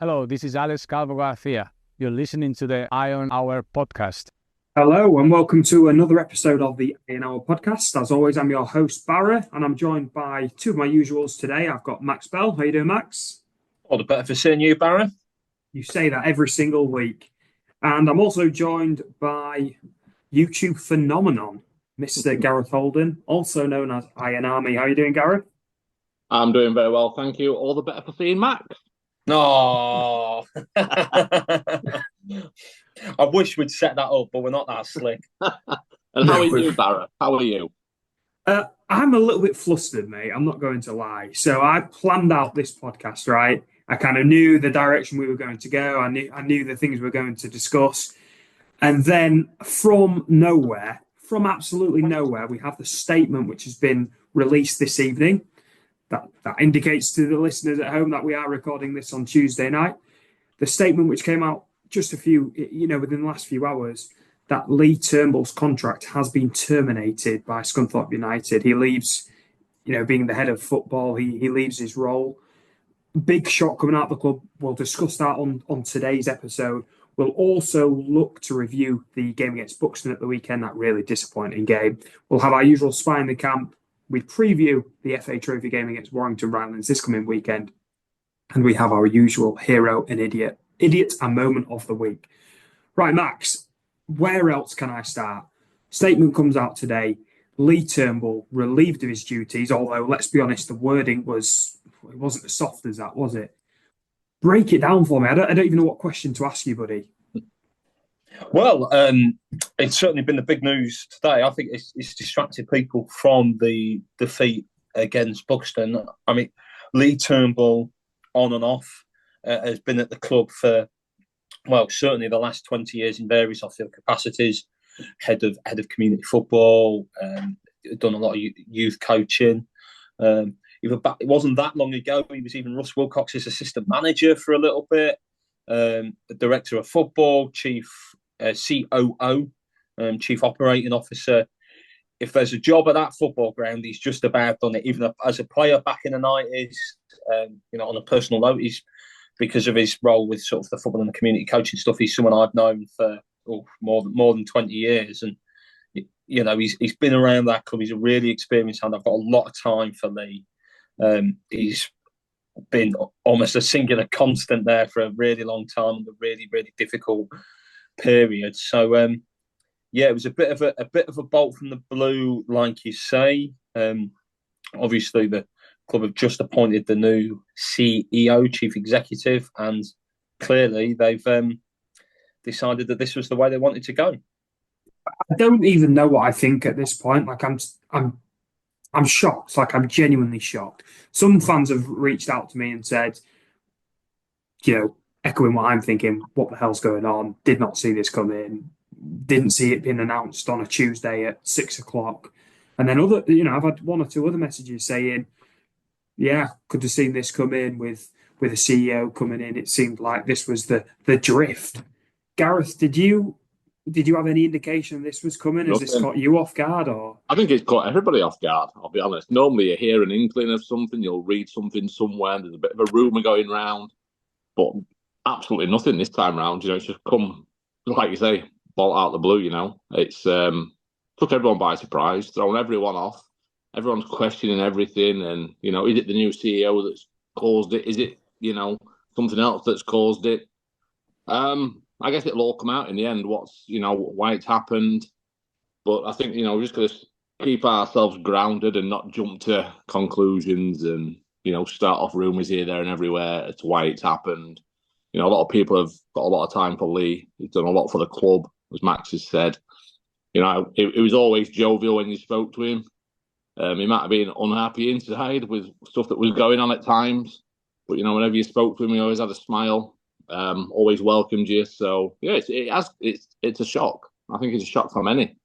Hello, this is Alex Calvo Garcia. You're listening to the Iron Hour podcast. Hello and welcome to another episode of the Iron Hour podcast. As always, I'm your host, Barra, and I'm joined by two of my usuals today. I've got Max Bell. How you doing, Max? All the better for seeing you, Barra. You say that every single week. And I'm also joined by YouTube phenomenon, Mr. Gareth Holden, also known as Iron Army. How you doing, Gareth? I'm doing very well, thank you. All the better for seeing Max. No. I wish we'd set that up, but we're not that slick. And how are you, Barra? How are you? I'm a little bit flustered, mate. I'm not going to lie. So I planned out this podcast, right? I kind of knew the direction we were going to go. I knew the things we were going to discuss. And then from nowhere, from absolutely nowhere, we have the statement which has been released this evening. That indicates to the listeners at home that we are recording this on Tuesday night. The statement which came out just within the last few hours, that Lee Turnbull's contract has been terminated by Scunthorpe United. He leaves, being the head of football, he leaves his role. Big shock coming out of the club. We'll discuss that on today's episode. We'll also look to review the game against Buxton at the weekend, that really disappointing game. We'll have our usual spy in the camp. We preview the FA Trophy game against Warrington Rylands this coming weekend. And we have our usual hero and idiot and moment of the week. Right, Max, where else can I start? Statement comes out today. Lee Turnbull relieved of his duties, although let's be honest, the wording wasn't as soft as that, was it? Break it down for me. I don't even know what question to ask you, buddy. Well, it's certainly been the big news today. I think it's distracted people from the defeat against Buxton. I mean, Lee Turnbull, on and off, has been at the club for, certainly the last 20 years in various off-field capacities. Head of community football, done a lot of youth coaching. It wasn't that long ago. He was even Russ Wilcox's assistant manager for a little bit. The director of football, chief COO, chief operating officer. If there's a job at that football ground, he's just about done it. Even as a player back in the 90s, on a personal note, he's, because of his role with sort of the football and the community coaching stuff, he's someone I've known for more than 20 years. And, he's been around that club. He's a really experienced hand. I've got a lot of time for Lee. He's been almost a singular constant there for a really long time and a really, really difficult period. So, it was a bit of a bolt from the blue, like you say. Obviously, the club have just appointed the new CEO, chief executive, and clearly they've decided that this was the way they wanted to go. I don't even know what I think at this point. Like I'm shocked. Like I'm genuinely shocked. Some fans have reached out to me and said, echoing what I'm thinking, what the hell's going on? Did not see this come in. Didn't see it being announced on a Tuesday at 6:00. And then I've had one or two other messages saying, could have seen this come in with a CEO coming in. It seemed like this was the drift. Gareth, did you have any indication this was coming? Has this caught you off guard? Or I think it's caught everybody off guard, I'll be honest. Normally you hear an inkling of something, you'll read something somewhere, and there's a bit of a rumour going round, but absolutely nothing this time round. It's just come, like you say, bolt out of the blue. It's took everyone by surprise, thrown everyone off. Everyone's questioning everything, and is it the new CEO that's caused it? Is it something else that's caused it? I guess it'll all come out in the end. Why it's happened, but I think we're just going to keep ourselves grounded and not jump to conclusions and start off rumours here, there, and everywhere as to why it's happened. A lot of people have got a lot of time for Lee. He's done a lot for the club, as Max has said. It was always jovial when you spoke to him. He might have been unhappy inside with stuff that was going on at times, but whenever you spoke to him, he always had a smile. Always welcomed you. So it's a shock. I think it's a shock for many,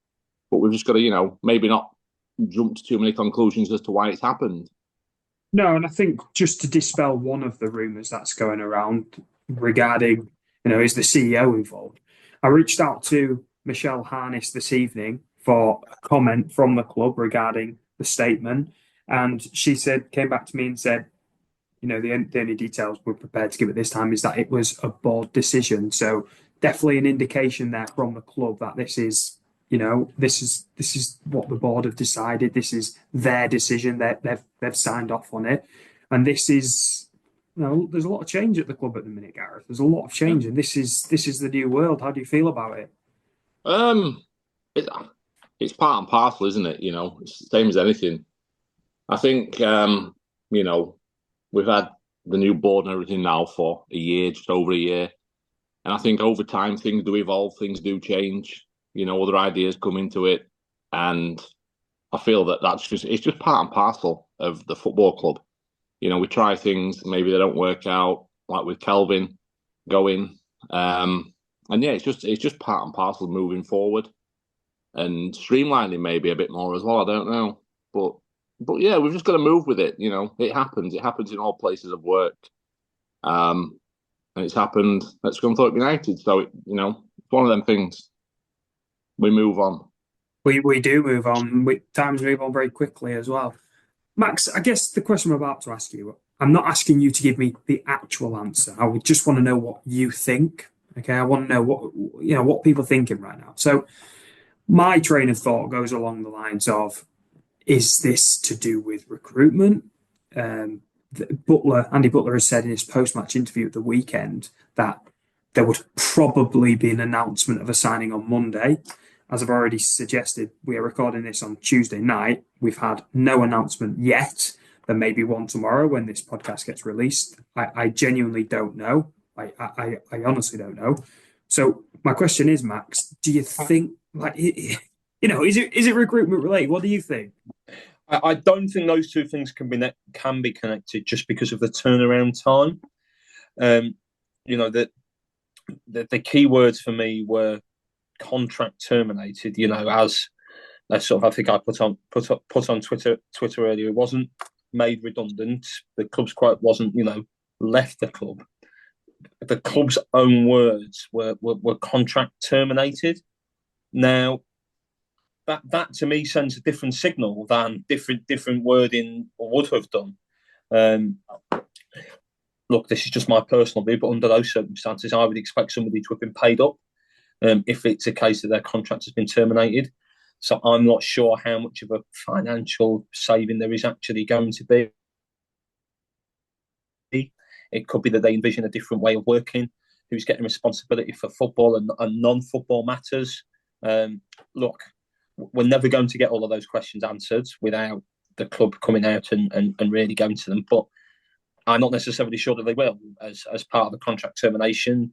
but we've just got to maybe not jump to too many conclusions as to why it's happened. No, and I think just to dispel one of the rumours that's going around regarding, is the CEO involved? I reached out to Michelle Harness this evening for a comment from the club regarding the statement, and she came back to me and said, the only details we're prepared to give at this time is that it was a board decision. So definitely an indication there from the club that this is what the board have decided. This is their decision. They've signed off on it, and this is there's a lot of change at the club at the minute, Gareth. There's a lot of change, and this is the new world. How do you feel about it? It's part and parcel, isn't it? It's the same as anything. I think we've had the new board and everything now for a year, just over a year, and I think over time things do evolve, things do change. Other ideas come into it, and I feel that it's just part and parcel of the football club. We try things, maybe they don't work out, like with Kelvin going, and yeah, it's just part and parcel moving forward and streamlining maybe a bit more as well. I don't know, but yeah, we've just got to move with it. It happens. It happens in all places of work, and it's happened at Scunthorpe United. So it's one of them things. We move on. We do move on. Times move on very quickly as well. Max, I guess the question I'm about to ask you, I'm not asking you to give me the actual answer. I would just want to know what you think. Okay, I want to know what people are thinking right now. So my train of thought goes along the lines of, is this to do with recruitment? Andy Butler has said in his post-match interview at the weekend that there would probably be an announcement of a signing on Monday. As I've already suggested, we are recording this on Tuesday night. We've had no announcement yet. There may be one tomorrow when this podcast gets released. I genuinely don't know. I honestly don't know. So my question is, Max, do you think is it recruitment related? What do you think? I don't think those two things can be connected just because of the turnaround time. The key words for me were contract terminated. As sort of, I think I put on Twitter earlier, it wasn't made redundant. The club's quote wasn't left the club. The club's own words were contract terminated. Now, that to me sends a different signal than different wording would have done. Look, this is just my personal view, but under those circumstances, I would expect somebody to have been paid up if it's a case that their contract has been terminated. So I'm not sure how much of a financial saving there is actually going to be. It could be that they envision a different way of working, who's getting responsibility for football and non-football matters. Look, we're never going to get all of those questions answered without the club coming out and really going to them. But I'm not necessarily sure that they will as part of the contract termination.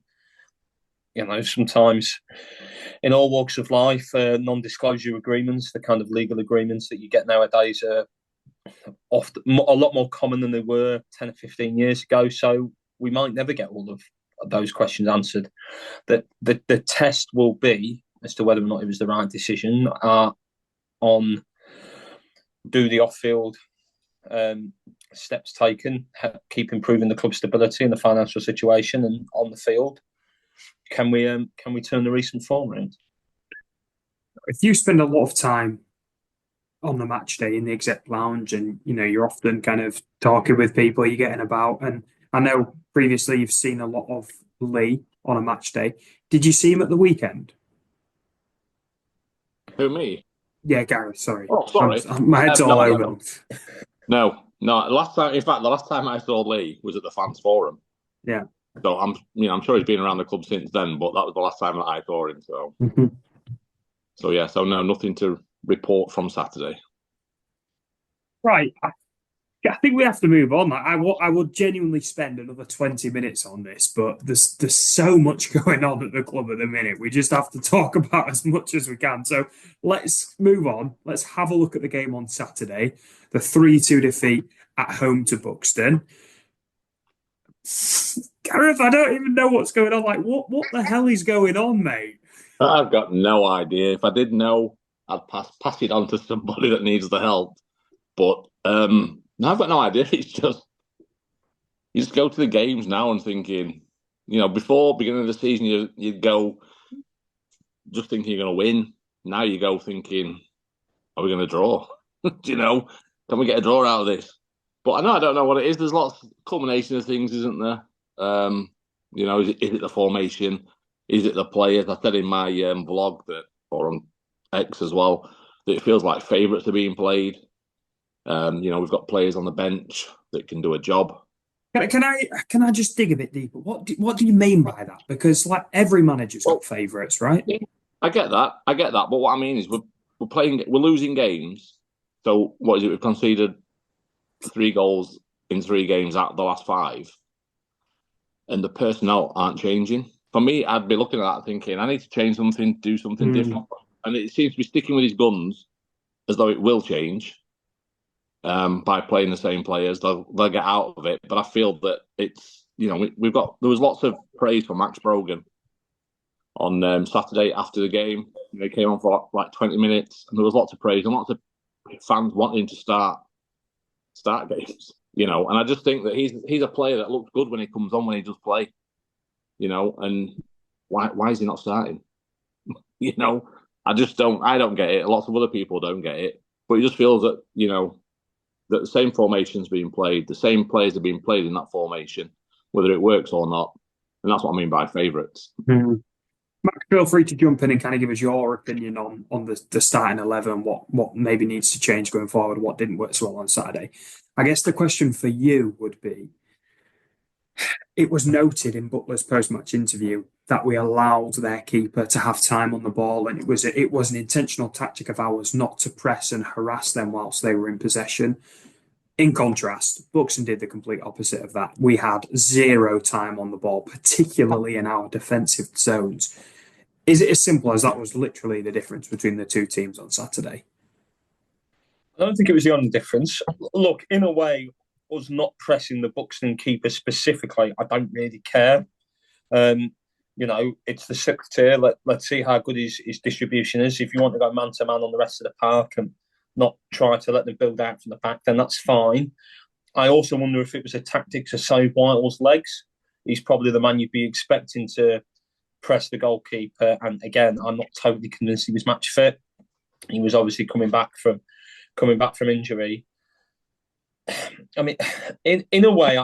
Sometimes in all walks of life, non-disclosure agreements, the kind of legal agreements that you get nowadays, are often a lot more common than they were 10 or 15 years ago. So we might never get all of those questions answered. The test will be as to whether or not it was the right decision on do the off-field steps taken, keep improving the club stability and the financial situation, and on the field, can we turn the recent form around? If you spend a lot of time on the match day in the exec lounge, and you're often kind of talking with people, you're getting about, and I know previously you've seen a lot of Lee on a match day. Did you see him at the weekend? Who, me? Yeah, Gareth. Sorry. Oh, sorry. My head's all over. No. The last time I saw Lee was at the fans forum. Yeah. So I'm sure he's been around the club since then, but that was the last time that I saw him. So, So yeah. So no, nothing to report from Saturday. Right. I think we have to move on. I would genuinely spend another 20 minutes on this, but there's so much going on at the club at the minute. We just have to talk about as much as we can. So let's move on. Let's have a look at the game on Saturday. The 3-2 defeat at home to Buxton. Gareth, I don't even know what's going on. What the hell is going on, mate? I've got no idea. If I did know, I'd pass it on to somebody that needs the help. But no, I've got no idea. It's just you just go to the games now and thinking, before beginning of the season, you'd go just thinking you're going to win. Now you go thinking, are we going to draw? Can we get a draw out of this? But I don't know what it is. There's lots of culmination of things, isn't there? Is it the formation? Is it the players? I said in my vlog or on X as well, that it feels like favourites are being played. We've got players on the bench that can do a job. Can I just dig a bit deeper? What do you mean by that? Because like every manager's got favourites, right? I get that. But what I mean is we're losing games. So what is it? We've conceded 3 goals in 3 games out of the last 5, and the personnel aren't changing. For me, I'd be looking at that thinking, I need to change something, do something different. And it seems to be sticking with his guns as though it will change by playing the same players. They'll get out of it. But I feel that it's, there was lots of praise for Max Brogan on Saturday after the game. They came on for like 20 minutes, and there was lots of praise and lots of fans wanting to start games. And I just think that he's a player that looks good when he comes on, when he does play. And why is he not starting? I don't get it. Lots of other people don't get it. But it just feels that, that the same formation's being played, the same players are being played in that formation, whether it works or not. And that's what I mean by favourites. Max, feel free to jump in and kind of give us your opinion on the starting 11, what maybe needs to change going forward, what didn't work so well on Saturday. I guess the question for you would be, it was noted in Butler's post-match interview that we allowed their keeper to have time on the ball, and it was an intentional tactic of ours not to press and harass them whilst they were in possession. In contrast, Buxton did the complete opposite of that. We had 0 time on the ball, particularly in our defensive zones. Is it as simple as that was literally the difference between the 2 teams on Saturday? I don't think it was the only difference. Look, in a way, us not pressing the Buxton keeper specifically, I don't really care. It's the 6th tier. Let's see how good his distribution is. If you want to go man-to-man on the rest of the park and not try to let them build out from the back, then that's fine. I also wonder if it was a tactic to save Whitehall's legs. He's probably the man you'd be expecting to press the goalkeeper. And again, I'm not totally convinced he was match fit. He was obviously coming back from injury. I mean, in a way,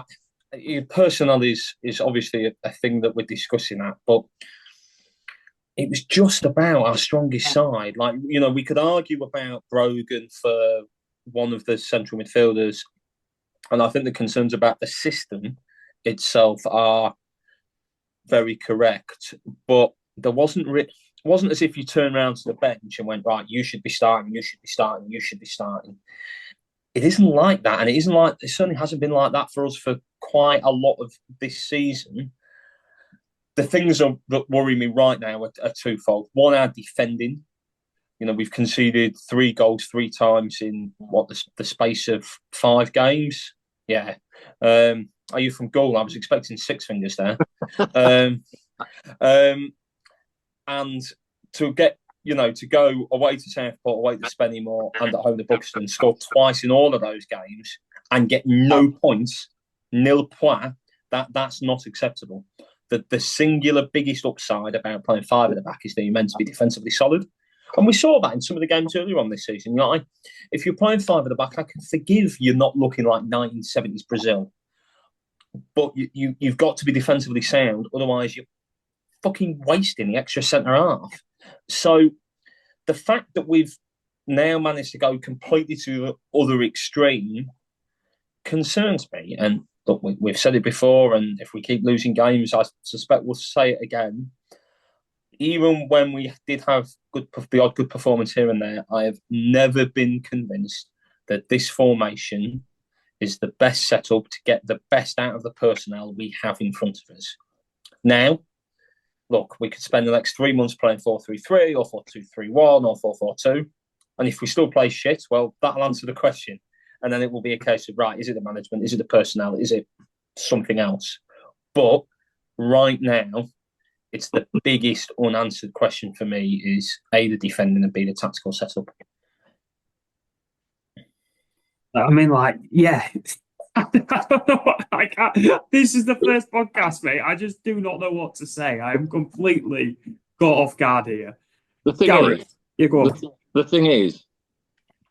personnel is obviously a thing that we're discussing at, but it was just about our strongest side. Like, we could argue about Brogan for one of the central midfielders, and I think the concerns about the system itself are very correct. But there wasn't as if you turned around to the bench and went, right, you should be starting, you should be starting, you should be starting. It isn't like that, and it certainly hasn't been like that for us for quite a lot of this season. The things that worry me right now are twofold. One, our defending. We've conceded 3 goals 3 times in the space of 5 games. Yeah. Are you from Gaul? I was expecting 6 fingers there. And to get, to go away to Southport, away to Spennymoor, and at home to Buxton, score twice in all of those games and get no points, nil point, that's not acceptable. The singular biggest upside about playing 5 at the back is that you're meant to be defensively solid. And we saw that in some of the games earlier on this season. If you're playing 5 at the back, I can forgive you not looking like 1970s Brazil. But you've got to be defensively sound, otherwise you're fucking wasting the extra centre half. So the fact that we've now managed to go completely to the other extreme concerns me. And look, we've said it before, and if we keep losing games, I suspect we'll say it again. Even when we did have the odd good performance here and there, I have never been convinced that this formation is the best setup to get the best out of the personnel we have in front of us. Now, look, we could spend the next 3 months playing 4-3-3 or 4-2-3-1 or 4-4-2. And if we still play shit, well, that'll answer the question. And then it will be a case of, right, is it the management? Is it the personnel? Is it something else? But right now, it's the biggest unanswered question for me is A, the defending, and B, the tactical setup. I mean, yeah. I don't know. I can't. This is the first podcast, mate. I just do not know what to say. I am completely caught off guard here. The thing Gareth, is, you go on. The thing is,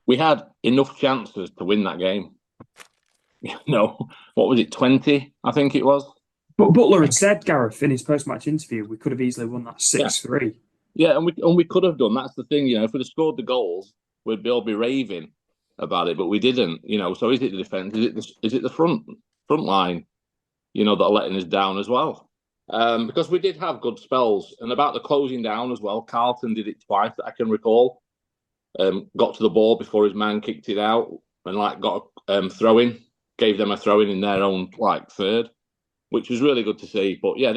we had enough chances to win that game. what was it, 20? I think it was. But Butler had said, Gareth, in his post-match interview, we could have easily won that 6-3. Yeah, and we could have done. That's the thing, if we'd have scored the goals, we'd all be raving about it, but we didn't. So is it the defence? Is it the front line? That are letting us down as well. Because we did have good spells, and about the closing down as well. Carlton did it twice that I can recall. Got to the ball before his man kicked it out, and got throw-in, gave them a throw-in in their own third, which was really good to see. But yeah,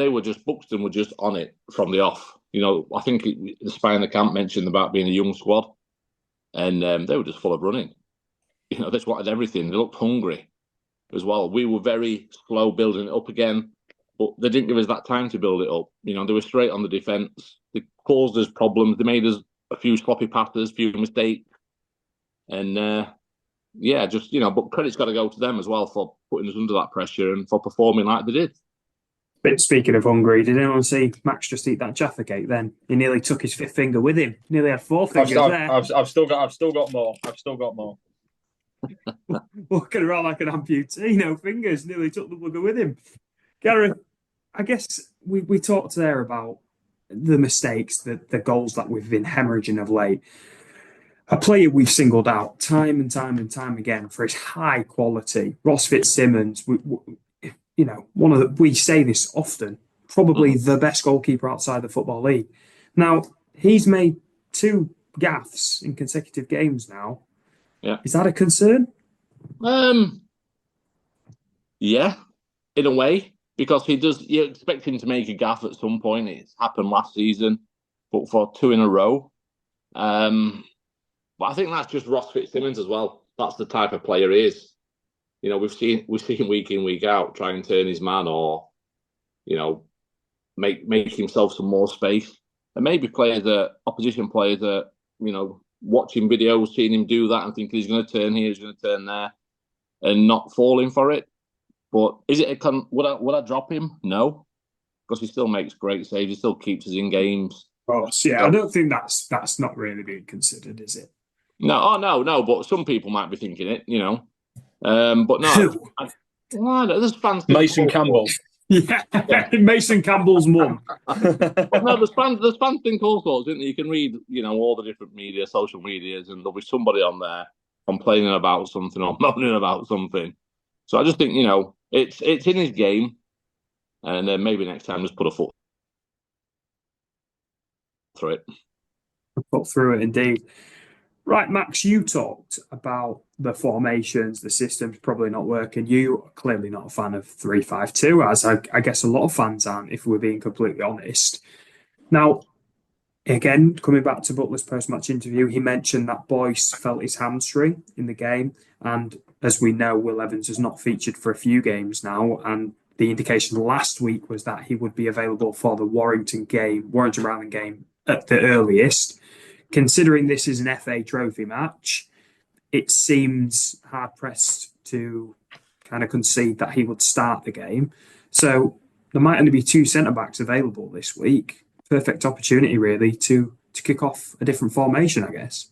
Buxton were just on it from the off. I think the spy in the camp mentioned about being a young squad, and they were just full of running. They just wanted everything. They looked hungry as well. We were very slow building it up again, but they didn't give us that time to build it up. They were straight on the defence. They caused us problems. They made us a few sloppy passes, a few mistakes, and but credit's got to go to them as well for putting us under that pressure and for performing like they did. But speaking of hungry, did anyone see Max just eat that Jaffa cake then? He nearly took his fifth finger with him. Nearly had four fingers there. I've still got more. Walking around like an amputee, fingers. Nearly took the bugger with him. Gareth, I guess we talked there about the mistakes, the goals that we've been hemorrhaging of late. A player we've singled out time and time and time again for his high quality, Ross Fitzsimmons. We say this often, probably the best goalkeeper outside the Football League. Now, he's made 2 gaffes in consecutive games now. Yeah. Is that a concern? Yeah, in a way, because you expect him to make a gaff at some point. It's happened last season, but for 2 in a row. But I think that's just Ross Fitzsimmons as well. That's the type of player he is. We've seen week in, week out try and turn his man or, make himself some more space. And maybe opposition players are, watching videos, seeing him do that and thinking he's going to turn here, he's going to turn there and not falling for it. But would I drop him? No, because he still makes great saves. He still keeps us in games. Oh, yeah, I don't think that's not really being considered, is it? No. But some people might be thinking it, But no, there's fans. Mason Campbell. Yeah, Mason Campbell's mum. But no, there's fans think all sorts, isn't there? You can read, all the different media, social medias, and there'll be somebody on there complaining about something or moaning about something. So I just think, it's in his game, and then maybe next time just put a foot through it. Foot through it, indeed. Right, Max, you talked about the formations, the systems probably not working. You are clearly not a fan of 3-5-2, as I guess a lot of fans aren't, if we're being completely honest. Now, again, coming back to Butler's post-match interview, he mentioned that Boyce felt his hamstring in the game. And as we know, Will Evans has not featured for a few games now. And the indication last week was that he would be available for the Warrington Rylands game at the earliest. Considering this is an FA Trophy match, it seems hard-pressed to kind of concede that he would start the game. So there might only be 2 centre-backs available this week. Perfect opportunity, really, to kick off a different formation, I guess.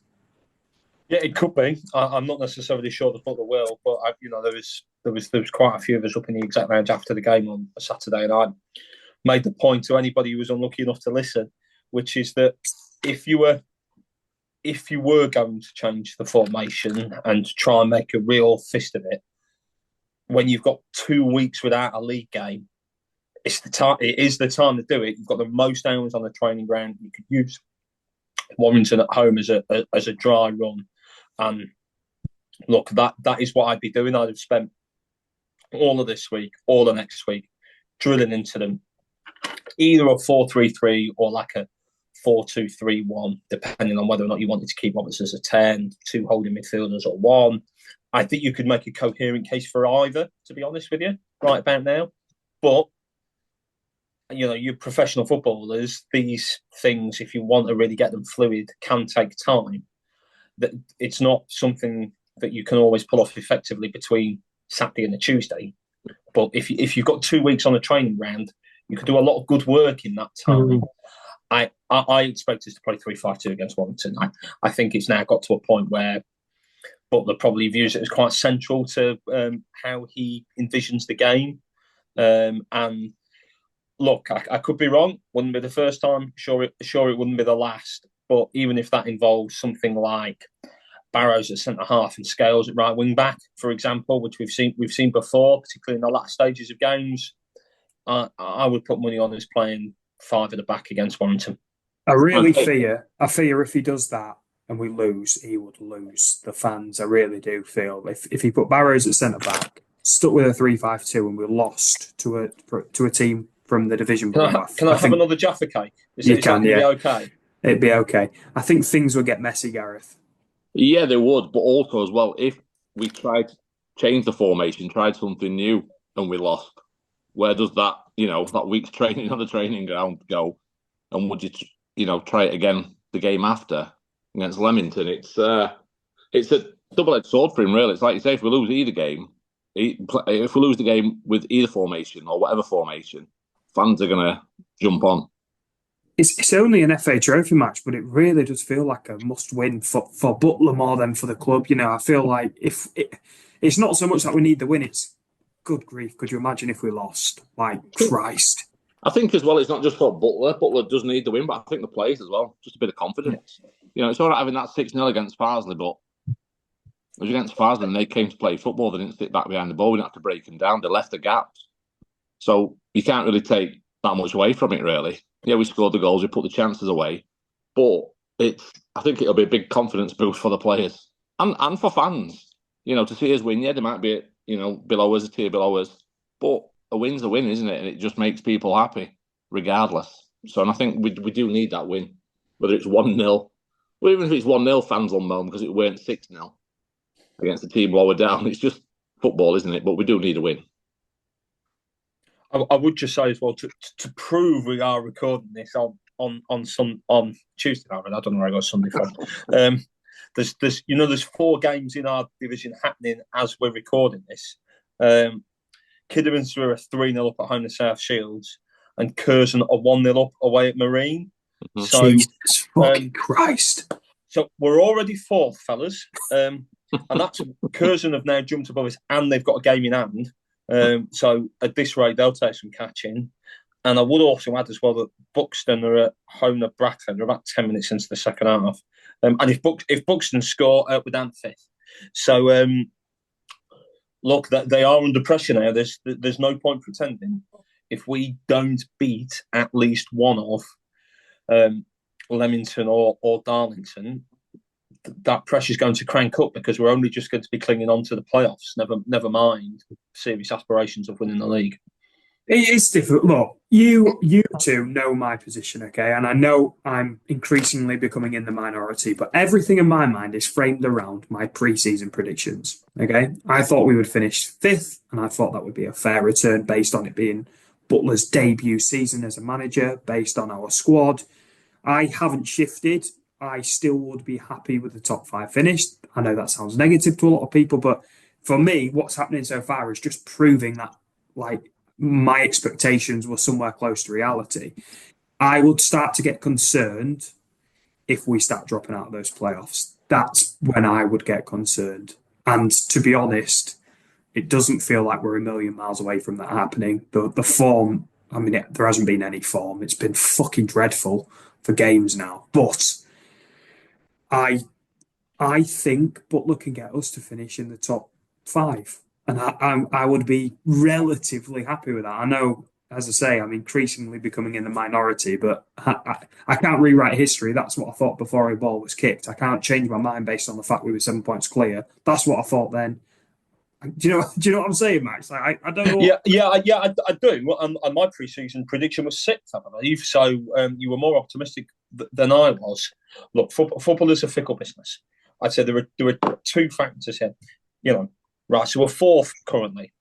Yeah, it could be. I'm not necessarily sure the Butler will, but there was quite a few of us up in the exact range after the game on a Saturday, and I made the point to anybody who was unlucky enough to listen, which is that if you were going to change the formation and try and make a real fist of it, when you've got 2 weeks without a league game, it is the time to do it. You've got the most hours on the training ground. You could use Warrington at home as a dry run. And look, that is what I'd be doing. I'd have spent all of this week, all the next week, drilling into them either a 4-3-3 or like a 4-2-3-1, depending on whether or not you wanted to keep Roberts as a 10, 2 holding midfielders or 1. I think you could make a coherent case for either, to be honest with you, right about now. But, you're professional footballers. These things, if you want to really get them fluid, can take time. That it's not something that you can always pull off effectively between Saturday and a Tuesday. But if you've got 2 weeks on a training ground, you can do a lot of good work in that time. I expect us to play 3-5-2 against Warrington. I think it's now got to a point where Butler probably views it as quite central to how he envisions the game. And look, I could be wrong. Wouldn't be the first time. Sure, it wouldn't be the last. But even if that involves something like Barrows at centre half and Scales at right wing back, for example, which we've seen before, particularly in the latter stages of games, I would put money on us playing 5 at the back against Warrington. I fear if he does that and we lose, he would lose the fans. I really do feel if he put Barrows at centre back, stuck with a 3-5-2, and we lost to a team from the division. Can I have another Jaffa cake? Is that be okay? It'd be okay. I think things would get messy, Gareth. Yeah, they would, but also as well, if we tried to change the formation, tried something new, and we lost, where does that, that week's training on the training ground go? And would you, try it again the game after against Leamington? It's a double-edged sword for him, really. It's like you say, if we lose either game, if we lose the game with either formation or whatever formation, fans are going to jump on. It's only an FA Trophy match, but it really does feel like a must-win for Butler more than for the club. I feel like it's not so much that we need the win, it's good grief. Could you imagine if we lost? Like, Christ. I think as well, it's not just for Butler. Butler does need the win, but I think the players as well, just a bit of confidence. It's all right having that 6-0 against Farsley, but it was against Farsley and they came to play football. They didn't sit back behind the ball. We didn't have to break them down. They left the gaps. So you can't really take that much away from it, really. Yeah, we scored the goals, we put the chances away. But I think it'll be a big confidence boost for the players and for fans. To see us win, yeah, they might be, below us, a tier below us. But a win's a win, isn't it? And it just makes people happy, regardless. So, and I think we do need that win. Whether it's 1-0, well, even if it's 1-0, fans will moan because it weren't 6-0 against the team lower down. It's just football, isn't it? But we do need a win. I would just say as well to prove we are recording this on Tuesday. I don't know where I got Sunday from. There's 4 games in our division happening as we're recording this. Kidderminster are 3-0 up at home to South Shields, and Curzon are 1-0 up away at Marine. Mm-hmm. So, Jesus fucking Christ! So we're already 4th, fellas, and that's Curzon have now jumped above us, and they've got a game in hand. So at this rate, they'll take some catching. And I would also add as well that Buxton are at home at Brackley. They're about 10 minutes into the second half. And if Buxton score, we're down to 5th. So look, they are under pressure now. There's no point pretending. If we don't beat at least one of Leamington or Darlington, that pressure is going to crank up because we're only just going to be clinging on to the playoffs. Never mind serious aspirations of winning the league. It is difficult. Look, you two know my position, okay? And I know I'm increasingly becoming in the minority, but everything in my mind is framed around my pre-season predictions, okay? I thought we would finish 5th, and I thought that would be a fair return based on it being Butler's debut season as a manager, based on our squad. I haven't shifted. I still would be happy with the top 5 finish. I know that sounds negative to a lot of people, but for me, what's happening so far is just proving that, like, my expectations were somewhere close to reality. I would start to get concerned if we start dropping out of those playoffs. That's when I would get concerned. And to be honest, it doesn't feel like we're a million miles away from that happening. The form, there hasn't been any form. It's been fucking dreadful for games now. But I think Butler can get us to finish in the top 5. And I would be relatively happy with that. I know, as I say, I'm increasingly becoming in the minority, but I can't rewrite history. That's what I thought before a ball was kicked. I can't change my mind based on the fact we were 7 points clear. That's what I thought then. Do you know what I'm saying, Max? Like, I don't know. I do. And my pre-season prediction was 6th, I believe. So you were more optimistic than I was. Look, football is a fickle business. I'd say there are 2 factors here. Right, so we're 4th currently.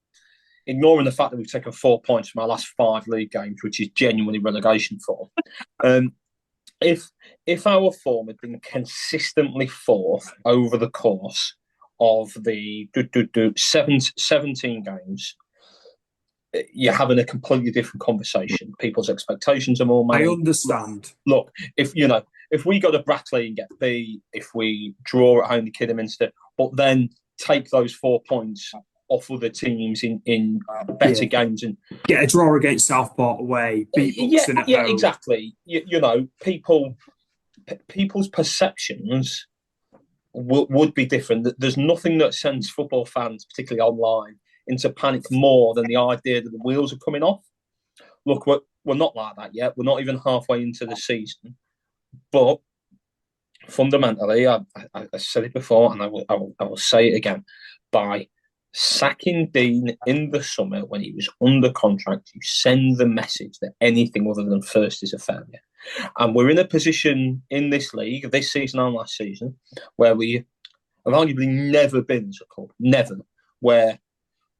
Ignoring the fact that we've taken 4 points from our last 5 league games, which is genuinely relegation form. If our form had been consistently 4th over the course of the 17 games, you're having a completely different conversation. People's expectations are more made. I understand. Look, if if we go to Brackley and get B, if we draw at home to Kidderminster, but then take those 4 points off other teams in better games and get a draw against Southport away, beat Buxton at home. Yeah, exactly. You know, people's perceptions would be different. There's nothing that sends football fans, particularly online, into panic more than the idea that the wheels are coming off. Look, we're not like that yet. We're not even halfway into the season. But fundamentally, I said it before, and I will say it again. By sacking Dean in the summer when he was under contract, you send the message that anything other than first is a failure. And we're in a position in this league, this season and last season, where we have arguably never been as a club, never, where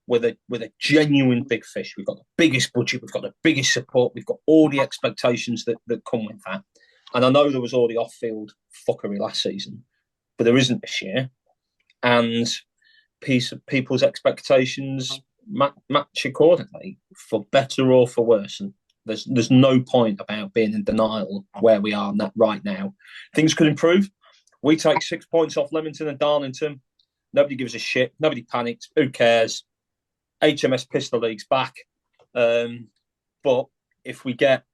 we're a genuine big fish. We've got the biggest budget, we've got the biggest support, we've got all the expectations that come with that. And I know there was all the off-field fuckery last season, but there isn't this year. And people's expectations match accordingly, for better or for worse. And there's no point about being in denial where we are right now. Things could improve. We take 6 points off Leamington and Darlington. Nobody gives a shit. Nobody panics. Who cares? HMS Pistol League's back. But if we get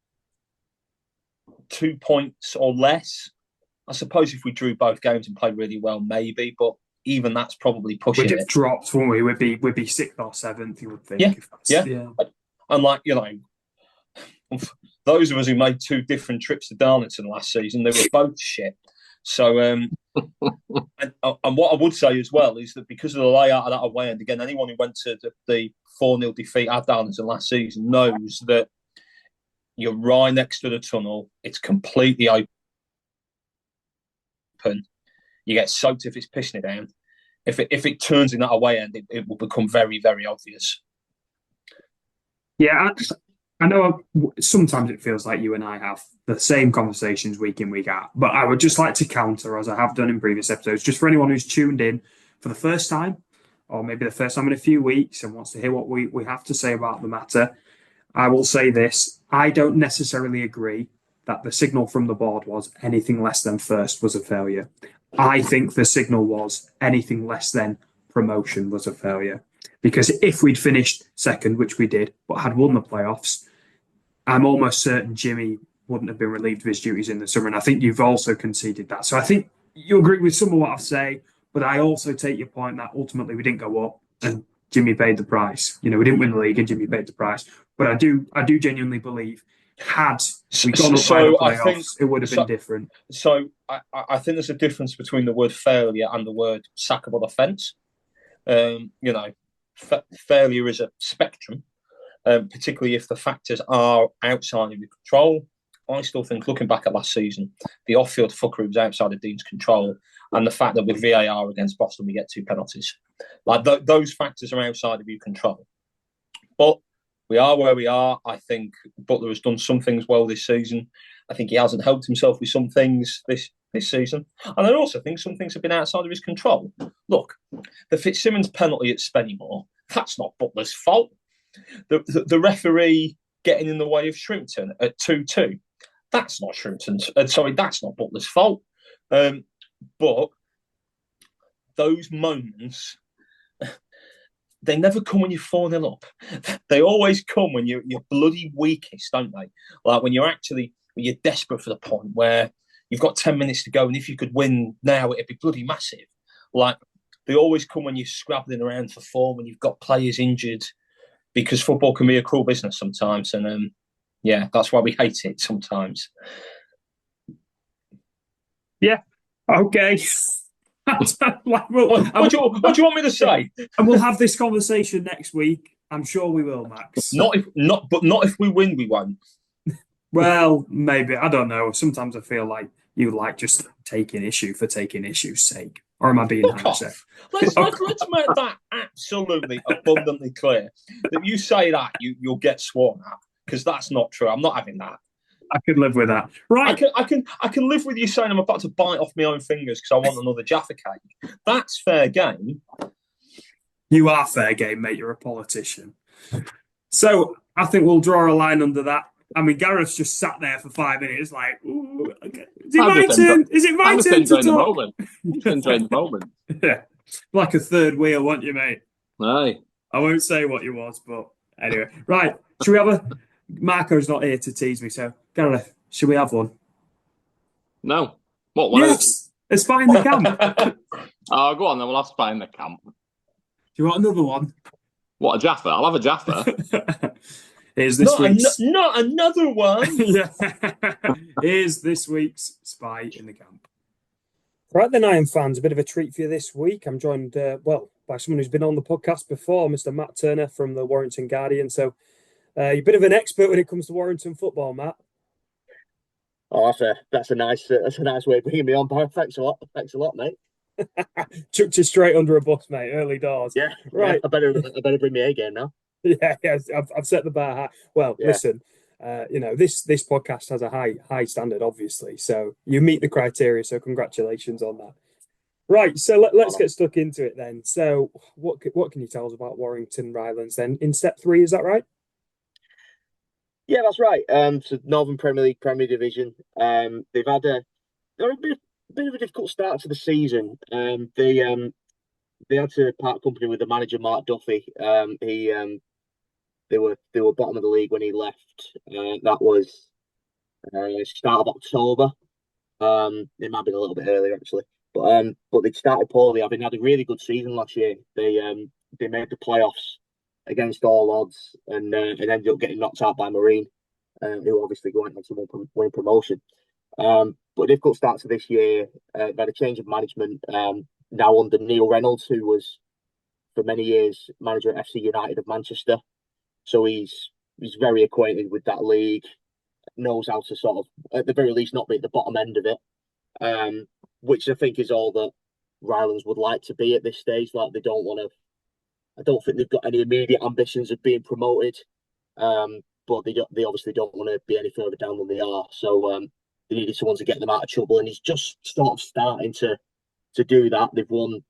2 points or less, I suppose if we drew both games and played really well, maybe. But even that's probably pushing it. We'd have dropped, wouldn't we? We'd be 6th or 7th, you would think. Yeah. And like, you know, those of us who made 2 different trips to Darlington last season, they were both shit. So, and what I would say as well is that because of the layout of that away end, again, anyone who went to the 4-0 defeat at Darlington last season knows that you're right next to the tunnel. It's completely open. You get soaked if it's pissing it down. If it turns in that away end, it will become very, very obvious. Yeah, I know sometimes it feels like you and I have the same conversations week in, week out, but I would just like to counter, as I have done in previous episodes, just for anyone who's tuned in for the first time, or maybe the first time in a few weeks and wants to hear what we have to say about the matter. I will say this: I don't necessarily agree that the signal from the board was anything less than first was a failure. I think the signal was anything less than promotion was a failure. Because if we'd finished second, which we did, but had won the playoffs, I'm almost certain Jimmy wouldn't have been relieved of his duties in the summer. And I think you've also conceded that. So I think you agree with some of what I say, but I also take your point that ultimately we didn't go up and Jimmy paid the price. You know, we didn't win the league and Jimmy paid the price. But I do genuinely believe had we gone up by the playoffs, it would have been different. So I think there's a difference between the word failure and the word sackable offence. You know, failure is a spectrum, particularly if the factors are outside of your control. I still think, looking back at last season, the off-field fuckery was outside of Dean's control, and the fact that with VAR against Boston we get 2 penalties, like those factors are outside of your control. But we are where we are. I think Butler has done some things well this season. I think he hasn't helped himself with some things this season. And I also think some things have been outside of his control. Look, the Fitzsimmons penalty at Spennymoor, that's not Butler's fault. The referee getting in the way of Shrimpton at 2-2, that's not Shrimpton's. That's not Butler's fault. But those moments, they never come when you're 4-0 up. They always come when you're bloody weakest, don't they? Like when you're desperate for the point where you've got 10 minutes to go, and if you could win now, it'd be bloody massive. Like they always come when you're scrabbling around for form, when you've got players injured, because football can be a cruel business sometimes. And yeah, that's why we hate it sometimes. Yeah. Okay. What do you want me to say? And we'll have this conversation next week. I'm sure we will, Max. Not if we win, we won't. Well, maybe. I don't know. Sometimes I feel like you like just taking issue for taking issue's sake. Or am I being hindsight? Let's make that absolutely abundantly clear. That you say that, you'll get sworn at, because that's not true. I'm not having that. I could live with that. Right. I can live with you saying I'm about to bite off my own fingers because I want another Jaffa cake. That's fair game. You are fair game, mate. You're a politician. So I think we'll draw a line under that. I mean, Gareth's just sat there for 5 minutes, like, ooh, okay. Is it I'm my just turn? Is it my I'm just turn to enjoying the talk? moment. I'm just enjoying the moment. Yeah, like a third wheel, won't you, mate? Aye. I won't say what you was, but anyway. Right, should we have a... Marco's not here to tease me, so Gareth, should we have one? No. What one? Yes, a spy in the camp. Oh, go on then. We'll have spy in the camp. Do you want another one? What, a Jaffa? I'll have a Jaffa. Here's this week's... Not another one. Yeah. Here's this week's spy in the camp. Right then, Iron fans, a bit of a treat for you this week. I'm joined, by someone who's been on the podcast before, Mr. Matt Turner from the Warrington Guardian. So you're a bit of an expert when it comes to Warrington football, Matt. Oh, that's a nice way of bringing me on. Thanks a lot, mate. Chucked you straight under a bus, mate. Early doors. Yeah, right. Yeah, I better bring my A game now. Yeah, I've set the bar high. Well, yeah. Listen, this podcast has a high standard, obviously. So you meet the criteria. So congratulations on that. Right, so let's get stuck into it then. So what can you tell us about Warrington Rylands then in Step 3? Is that right? Yeah, that's right. So Northern Premier League, Premier Division. They've had a bit of a difficult start to the season. They had to part company with the manager Mark Duffy. They were bottom of the league when he left. That was start of October. It might have been a little bit earlier actually, but they started poorly, having had a really good season last year. They made the playoffs against all odds and ended up getting knocked out by Marine, who obviously went on to win promotion. But a difficult start to this year. They've had a change of management now under Neil Reynolds, who was for many years manager at FC United of Manchester. So he's very acquainted with that league, knows how to sort of, at the very least, not be at the bottom end of it, which I think is all that Rylands would like to be at this stage. Like I don't think they've got any immediate ambitions of being promoted, but they obviously don't want to be any further down than they are. So they needed someone to get them out of trouble, and he's just sort of starting to do that. They've won,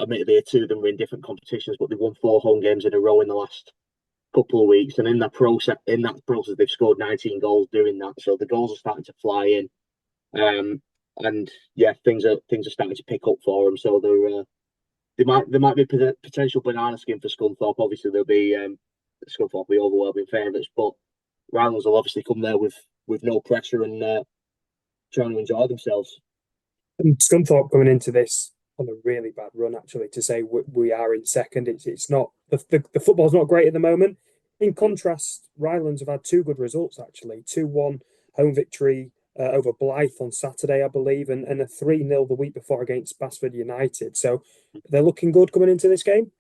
admittedly, two of them were in different competitions, but they've won 4 home games in a row in the last couple of weeks, and in that process they've scored 19 goals doing that. So the goals are starting to fly in, and yeah, things are starting to pick up for them. So there might be potential banana skin for Scunthorpe. Obviously there'll be Scunthorpe will be overwhelming favourites, but Rylands will obviously come there with no pressure and trying to enjoy themselves. And Scunthorpe coming into this on a really bad run, actually, to say we are in second. It's not the football's not great at the moment. In contrast, Rylands have had 2 good results, actually. 2-1 home victory over Blyth on Saturday, I believe, and a 3-0 the week before against Basford United. So they're looking good coming into this game.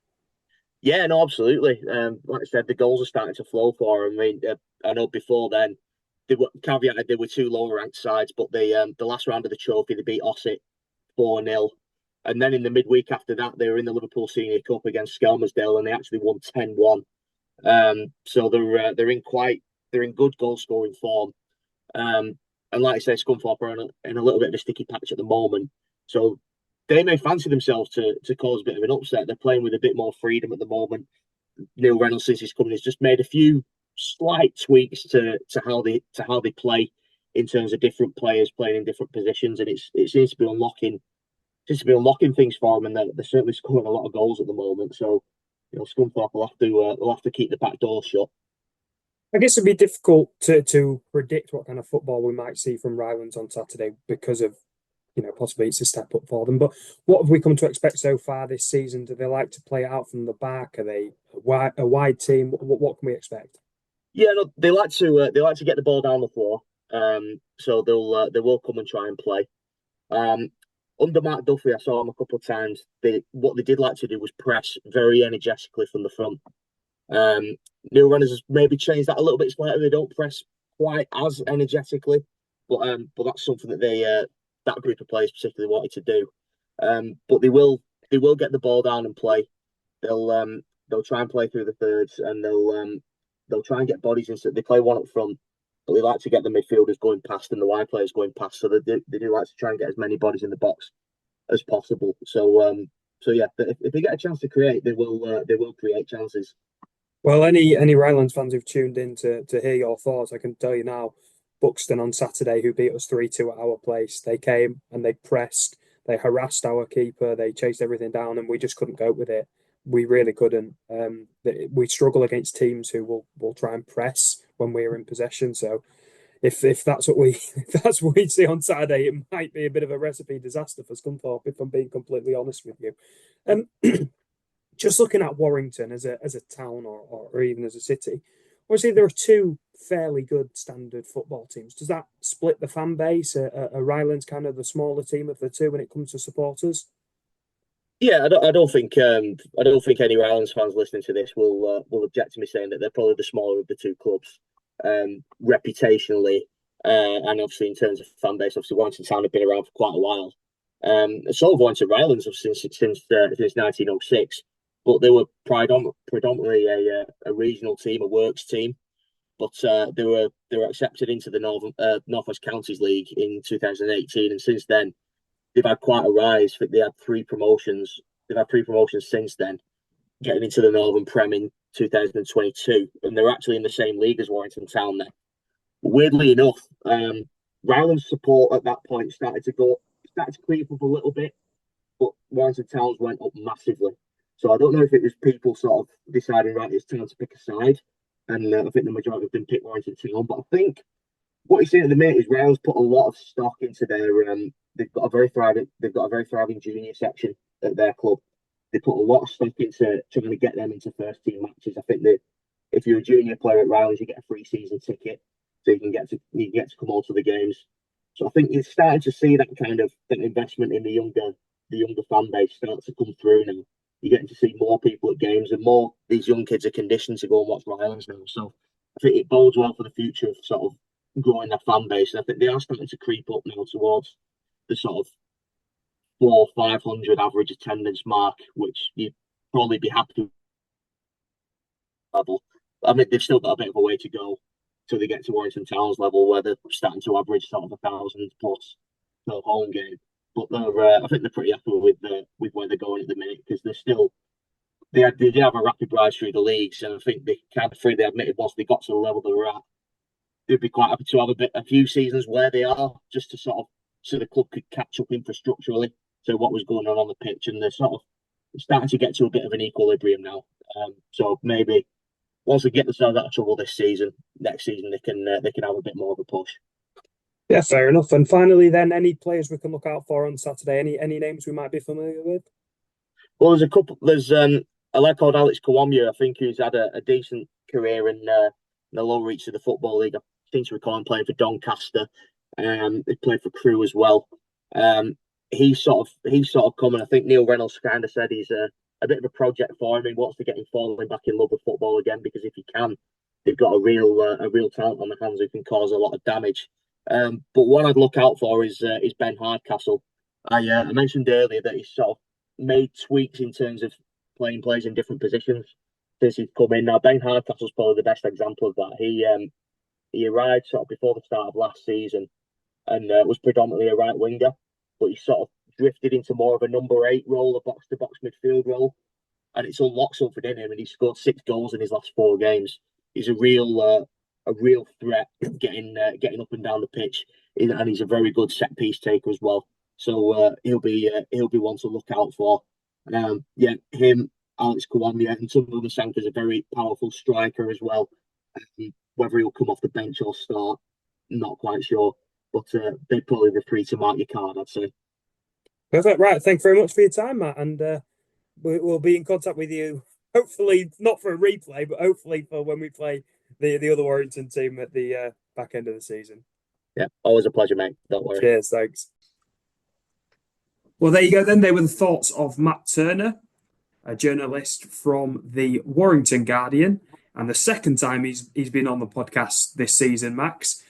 Yeah, no, absolutely. Like I said, the goals are starting to flow for them. I mean, I know before then they were 2 lower ranked sides, but the last round of the trophy they beat Ossett 4-0. And then in the midweek after that, they were in the Liverpool Senior Cup against Skelmersdale, and they actually won 10-1. So they're in good goal scoring form. And like I say, Scunthorpe are in a little bit of a sticky patch at the moment. So they may fancy themselves to cause a bit of an upset. They're playing with a bit more freedom at the moment. Neil Reynolds, since he's coming, has just made a few slight tweaks to how they play in terms of different players playing in different positions, and it seems to be unlocking things for them, and they're certainly scoring a lot of goals at the moment. So, Scunthorpe will have to keep the back door shut. I guess it'd be difficult to predict what kind of football we might see from Rylands on Saturday because of, possibly it's a step up for them. But what have we come to expect so far this season? Do they like to play it out from the back? Are they a wide team? What can we expect? Yeah, no, they like to get the ball down the floor. So they will come and try and play. Under Mark Duffy, I saw him a couple of times. What they did like to do was press very energetically from the front. Neil Reynolds has maybe changed that a little bit slightly. They don't press quite as energetically, but that's something that that group of players particularly wanted to do. But they will get the ball down and play. They'll try and play through the thirds, and they'll try and get bodies in. So they play one up front, but they like to get the midfielders going past and the wide players going past. So they do like to try and get as many bodies in the box as possible. So yeah, if they get a chance to create, they will create chances. Well, any Rylands fans who've tuned in to hear your thoughts, I can tell you now, Buxton on Saturday, who beat us 3-2 at our place, they came and they pressed, they harassed our keeper, they chased everything down, and we just couldn't cope with it. We really couldn't. We struggle against teams who will try and press when we're in possession. So if that's what we if that's what we see on Saturday, it might be a bit of a recipe disaster for Scunthorpe, if I'm being completely honest with you. Just looking at Warrington as a town or even as a city, obviously there are two fairly good standard football teams. Does that split the fan base? Are Rylands kind of the smaller team of the two when it comes to supporters? Yeah, I don't think any Rylands fans listening to this will object to me saying that they're probably the smaller of the two clubs, reputationally, and obviously in terms of fan base. Obviously, Warrington Town have been around for quite a while. So have Warrington Rylands since 1906, but they were predominantly a regional team, a works team. But they were accepted into the Northwest Counties League in 2018, and since then they've had quite a rise. I think they had three promotions. They've had three promotions since then, getting into the Northern Prem in 2022, and they're actually in the same league as Warrington Town now. Weirdly enough, Ryland's support at that point started to creep up a little bit, but Warrington Town's went up massively. So I don't know if it was people sort of deciding, right, it's time to pick a side, and I think the majority of them picked Warrington Town. But I think what you're seeing at the minute is Ryland's put a lot of stock into their. They've got a very thriving junior section at their club. They put a lot of stock into trying to get them into first team matches. I think that if you're a junior player at Rylands, you get a free season ticket, so you can get to come all to the games. So I think you're starting to see that kind of that investment in the younger fan base start to come through now. You're getting to see more people at games, and more these young kids are conditioned to go and watch Rylands now. So I think it bodes well for the future of sort of growing their fan base. And I think they are starting to creep up now towards the sort of 400-500 average attendance mark, which you'd probably be happy with. Level. I mean, they've still got a bit of a way to go till they get to Warrington Town's level, where they're starting to average sort of 1,000 plus per home game. But I think they're pretty happy with where they're going at the minute, because they did have a rapid rise through the leagues, and I think they kind of freely admitted once they got to the level they were at, they'd be quite happy to have a few seasons where they are, just to sort of so the club could catch up infrastructurally to what was going on the pitch, and they're sort of starting to get to a bit of an equilibrium now. So maybe once they get themselves out of trouble this season, next season they can have a bit more of a push. Yeah, fair enough. And finally, then, any players we can look out for on Saturday? Any names we might be familiar with? Well, there's a couple. There's a lad called Alex Kawamia, I think, who's had a decent career in the lower reach of the Football League. I seem to recall him playing for Doncaster. He played for Crewe as well. He's sort of coming. I think Neil Reynolds kind of said he's a bit of a project for him. He wants to get him falling back in love with football again, because if he can, they've got a real talent on the hands who can cause a lot of damage. But what I'd look out for is Ben Hardcastle. I mentioned earlier that he's sort of made tweaks in terms of playing players in different positions since he's come in. Now, Ben Hardcastle's probably the best example of that. He arrived sort of before the start of last season and was predominantly a right winger, but he sort of drifted into more of a number 8 role, a box-to-box midfield role, and it's unlocked something in him, and he scored 6 goals in his last 4 games. He's a real threat getting up and down the pitch, and he's a very good set piece taker as well. So he'll be one to look out for. Him, Alex Kawamia, and some of the Sanka's a very powerful striker as well. Whether he'll come off the bench or start, not quite sure. But they're probably the 3 to mark your card, I'd say. Perfect. Right. Thank you very much for your time, Matt. And we'll be in contact with you, hopefully not for a replay, but hopefully for when we play the other Warrington team at the back end of the season. Yeah, always a pleasure, mate. Don't worry. Cheers. Thanks. Well, there you go then. They were the thoughts of Matt Turner, a journalist from the Warrington Guardian, and the second time he's been on the podcast this season, Max.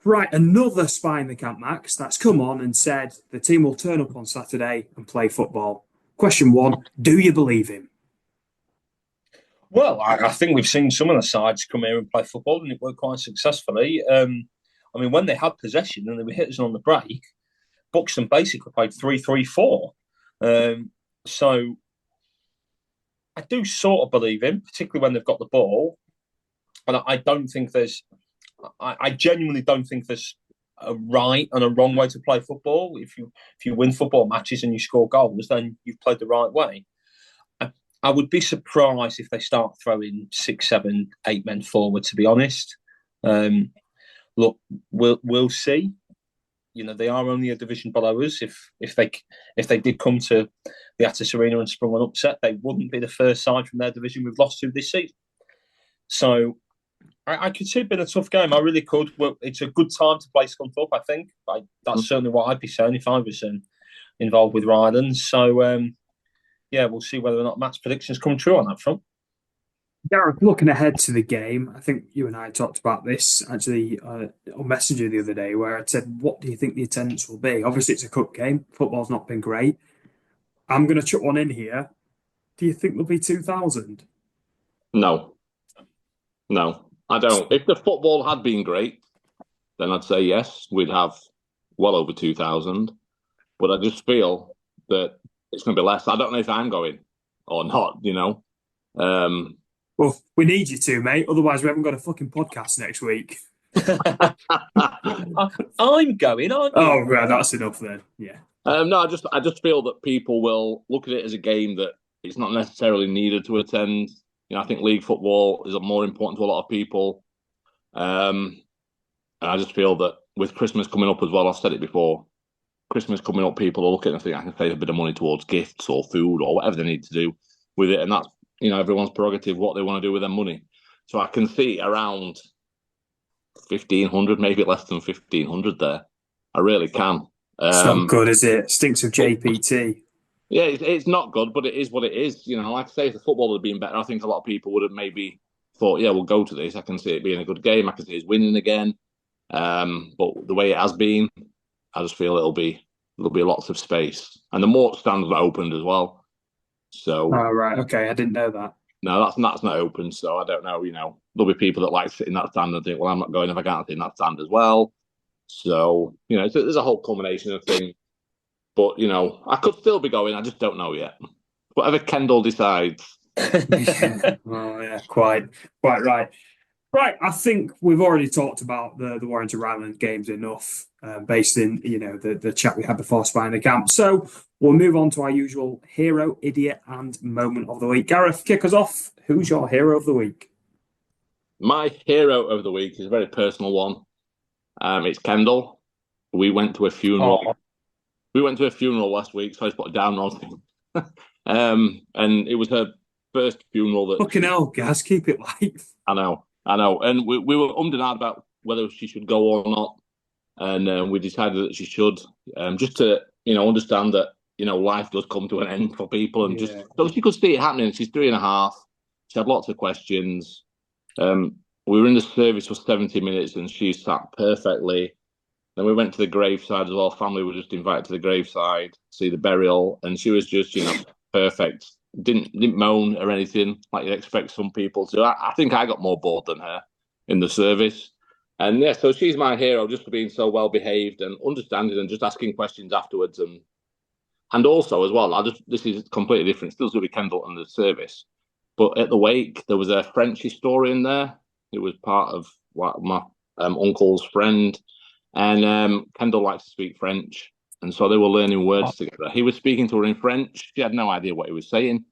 Right, another spy in the camp, Max, that's come on and said the team will turn up on Saturday and play football. Question 1, do you believe him? Well, I think we've seen some of the sides come here and play football, and it worked quite successfully. When they had possession and they were hitting on the break, Buxton basically played 3-3-4. So do sort of believe him, particularly when they've got the ball. And I don't think I genuinely don't think there's a right and a wrong way to play football. If you win football matches and you score goals, then you've played the right way. I would be surprised if they start throwing 6, 7, 8 men forward, to be honest. Look, we'll see. They are only a division below us. If they did come to the Attis Arena and sprung an upset, they wouldn't be the first side from their division we've lost to this season. So I could see it being a tough game. I really could. Well, it's a good time to play Scunthorpe, I think. That's certainly what I'd be saying if I was involved with Rylands. So, we'll see whether or not Matt's predictions come true on that front. Gareth, looking ahead to the game, I think you and I talked about this actually on Messenger the other day, where I said, what do you think the attendance will be? Obviously, it's a cup game. Football's not been great. I'm going to chuck one in here. Do you think there'll be 2,000? No, I don't. If the football had been great, then I'd say yes, we'd have well over 2,000. But I just feel that it's going to be less. I don't know if I'm going or not, Well, we need you to, mate. Otherwise, we haven't got a fucking podcast next week. I'm going, aren't you? Oh, right, that's enough then. Yeah. No, I just feel that people will look at it as a game that it's not necessarily needed to attend. I think league football is more important to a lot of people. And I just feel that with Christmas coming up as well, I've said it before, Christmas coming up, people are looking and think I can save a bit of money towards gifts or food or whatever they need to do with it. And that's, everyone's prerogative, what they want to do with their money. So I can see around 1,500, maybe less than 1,500 there. I really can. It's not good, is it? Stinks of JPT. Yeah, it's not good, but it is what it is. Like I say, if the football had been better, I think a lot of people would have maybe thought, yeah, we'll go to this. I can see it being a good game. I can see it winning again. But the way it has been, I just feel there'll be lots of space. And the Mort stand's not opened as well. So. Oh, right. Okay. I didn't know that. No, that's not open. So I don't know, there'll be people that like sitting in that stand and think, well, I'm not going if I can't sit in that stand as well. So, there's a whole combination of things. But, I could still be going. I just don't know yet. Whatever Kendall decides. Oh, yeah, quite right. Right, I think we've already talked about the Warrington Rylands games enough, based in, the chat we had before spying the camp. So we'll move on to our usual hero, idiot, and moment of the week. Gareth, kick us off. Who's your hero of the week? My hero of the week is a very personal one. It's Kendall. We went to a funeral. Oh. We went to a funeral last week, so I just put a downer on thing. And it was her first funeral. That fucking hell, guys, keep it light. I know. And we were and ahhing about whether she should go or not. And we decided that she should, just to, understand that, life does come to an end for people. And just so she could see it happening. She's 3.5. She had lots of questions. We were in the service for 70 minutes and she sat perfectly. Then we went to the graveside as well. Family were just invited to the graveside, see the burial, and she was just, perfect. Didn't moan or anything like you'd expect some people to. I think I got more bored than her in the service. And yeah, so she's my hero just for being so well behaved and understanding and just asking questions afterwards. And also as well, this is completely different. Still to be Kendall and the service, but at the wake there was a French historian there. It was part of my uncle's friend. And Kendall likes to speak French. And so they were learning words together. He was speaking to her in French. She had no idea what he was saying.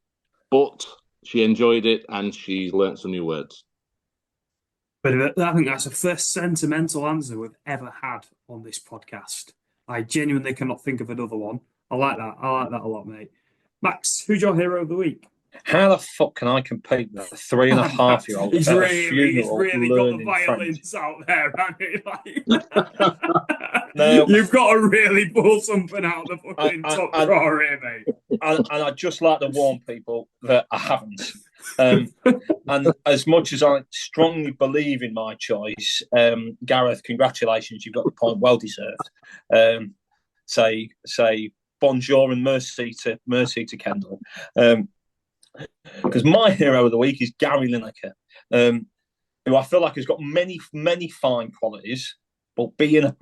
But she enjoyed it and she's learnt some new words. But I think that's the first sentimental answer we've ever had on this podcast. I genuinely cannot think of another one. I like that. I like that a lot, mate. Max, who's your hero of the week? How the fuck can I compete with a 3.5-year-old? He's really got the violins out there, hasn't he? Now, you've got to really pull something out of the fucking top drawer here, mate. And I'd just like to warn people that I haven't. And as much as I strongly believe in my choice, Gareth, congratulations, you've got the point, well deserved. Say bonjour and mercy to Kendall. Because my hero of the week is Gary Lineker, who I feel like has got many, many fine qualities, but being a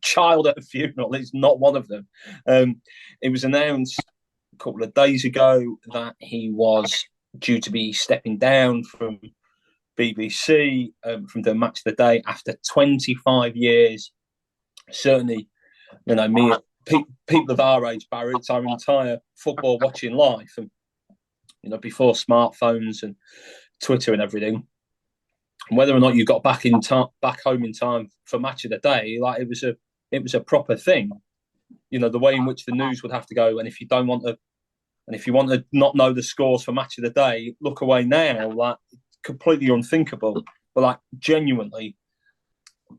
child at a funeral is not one of them. It was announced couple of days ago that he was due to be stepping down from BBC from the Match of the Day after 25 years. Certainly, me, people of our age, Barry, it's our entire football watching life, and before smartphones and Twitter and everything. Whether or not you got back home in time for Match of the Day, like it was a proper thing. The way in which the news would have to go, and if you want to not know the scores for Match of the Day, look away now. Like completely unthinkable. But like genuinely,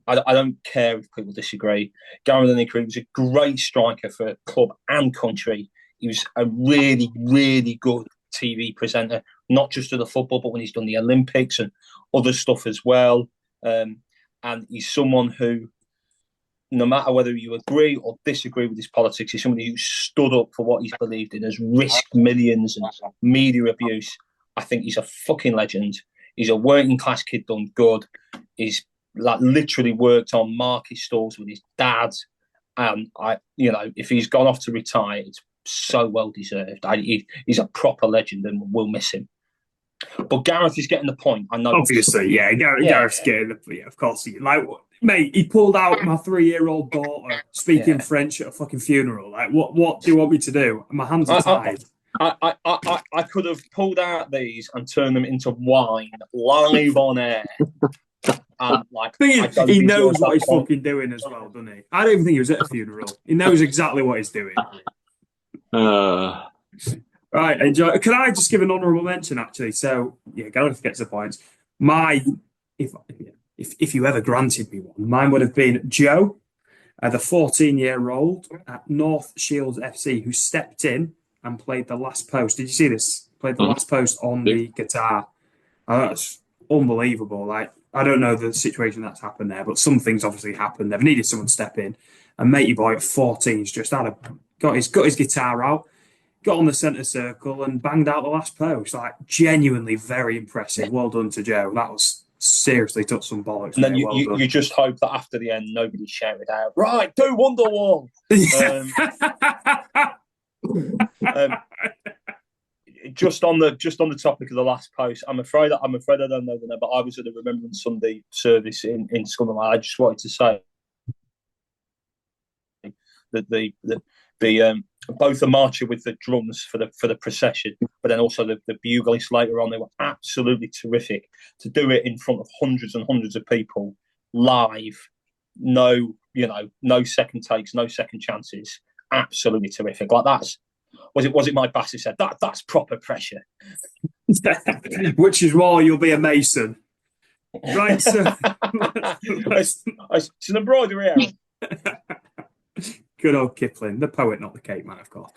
I don't care if people disagree. Gary Lineker was a great striker for club and country. He was a really, really good TV presenter, not just of the football, but when he's done the Olympics and other stuff as well. And he's someone who, no matter whether you agree or disagree with his politics, he's somebody who stood up for what he's believed in, has risked millions and media abuse. I think he's a fucking legend. He's a working class kid done good. He's like literally worked on market stalls with his dad. And if he's gone off to retire, it's so well deserved. He's a proper legend, and we'll miss him. But Gareth is getting the point. I know. Obviously, yeah. Gareth's getting the point. Yeah, of course. Mate, he pulled out my 3-year-old daughter speaking French at a fucking funeral. Like, what do you want me to do? My hands are tied. I could have pulled out these and turned them into wine live on air. And he knows what he's fucking doing as well, doesn't he? I don't even think he was at a funeral. He knows exactly what he's doing. Right, enjoy. Can I just give an honourable mention, actually? So, Gareth gets the points. If you ever granted me one, mine would have been Joe, the 14-year-old at North Shields FC, who stepped in and played the last post. Did you see this? Played the last post on the guitar. That's unbelievable. Like, I don't know the situation that's happened there, but some things obviously happened. They've needed someone to step in. And matey boy at 14's just got his guitar out, got on the centre circle and banged out the last post. Like, genuinely very impressive. Well done to Joe. That was seriously took some bollocks. And then you just hope that after the end, nobody shouted out, right, do Wonderwall. Just on the topic of the last post, I'm afraid I don't know the name, but I was at the Remembrance Sunday service in Scunthorpe. I just wanted to say that the both the marcher with the drums for the procession, but then also the bugleists later on, they were absolutely terrific. To do it in front of hundreds and hundreds of people live, no second takes, no second chances, absolutely terrific. Like was it Mike Bass who said that's proper pressure? Which is why you'll be a mason, right? So it's an embroidery error. Good old Kipling, the poet, not the cake man, of course.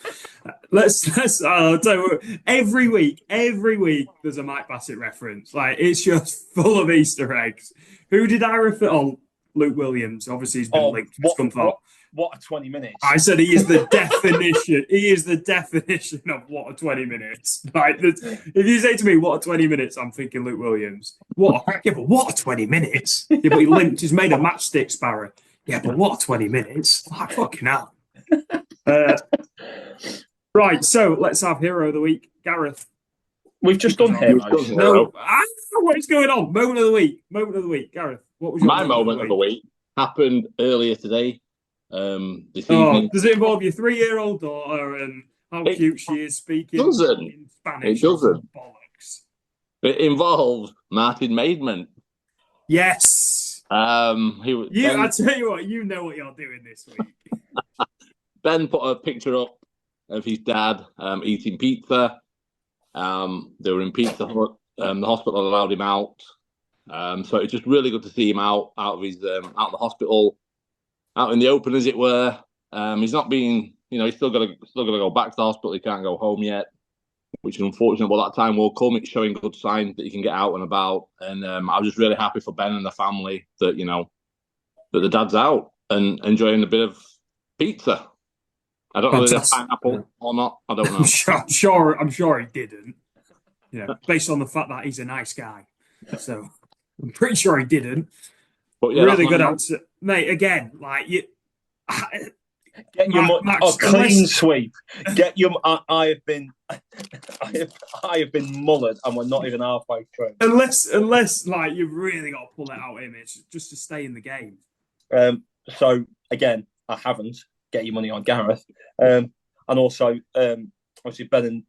Let's I'll tell you, every week there's a Mike Bassett reference. Like, it's just full of Easter eggs. Who did I refer? Oh, Luke Williams. Obviously, he's been linked to Scunthorpe. What a 20 minutes. I said he is the definition. He is the definition of what a 20 minutes. Like, if you say to me, what a 20 minutes, I'm thinking Luke Williams. But what a 20 minutes? Yeah, but he limped. He's made a matchstick sparrow. Yeah, but what 20 minutes? Like, fucking hell. Right, so let's have Hero of the Week. Gareth. We've just done Hero. No, I don't know what is going on. Moment of the week. Gareth, what was your moment of the week? Happened earlier today. This evening. Does it involve your 3-year-old daughter and how cute she is speaking in Spanish? It doesn't. Bollocks. It involves Martin Maidment. Yes. I tell you what, you know what you're doing this week. Ben put a picture up of his dad eating pizza. They were in Pizza Hut. The hospital allowed him out. So it's just really good to see him out of the hospital, out in the open, as it were. He's not being, he's still got to go back to the hospital. He can't go home yet, which is unfortunate. But that time will come. It's showing good signs that he can get out and about. And I was just really happy for Ben and the family that that the dad's out and enjoying a bit of pizza. I don't know if it's pineapple or not. I don't know. I'm sure he didn't. Based on the fact that he's a nice guy. So I'm pretty sure he didn't. But yeah, really good answer, mate. Again, like Get your Max, clean sweep. Get your. I have been mullered, and we're not even halfway through. Unless like you've really got to pull it out, Image, just to stay in the game. So again, I haven't. Get your money on Gareth, and also obviously Ben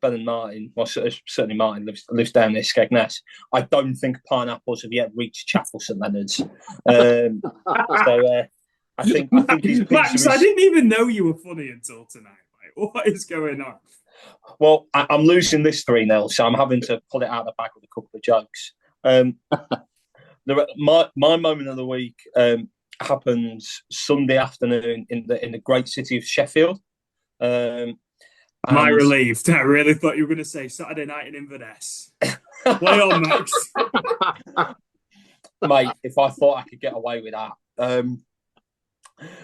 and Martin. Well, certainly Martin lives down near Skegness. I don't think pineapples have yet reached Chapel St Leonard's. I think he's Max, I didn't even know you were funny until tonight. Like, what is going on? Well, I'm losing this 3-0, so I'm having to pull it out of the bag with a couple of jokes. My moment of the week happens Sunday afternoon in the great city of Sheffield. Am I relieved? I really thought you were going to say Saturday night in Inverness. Play on, Max. Mate, if I thought I could get away with that.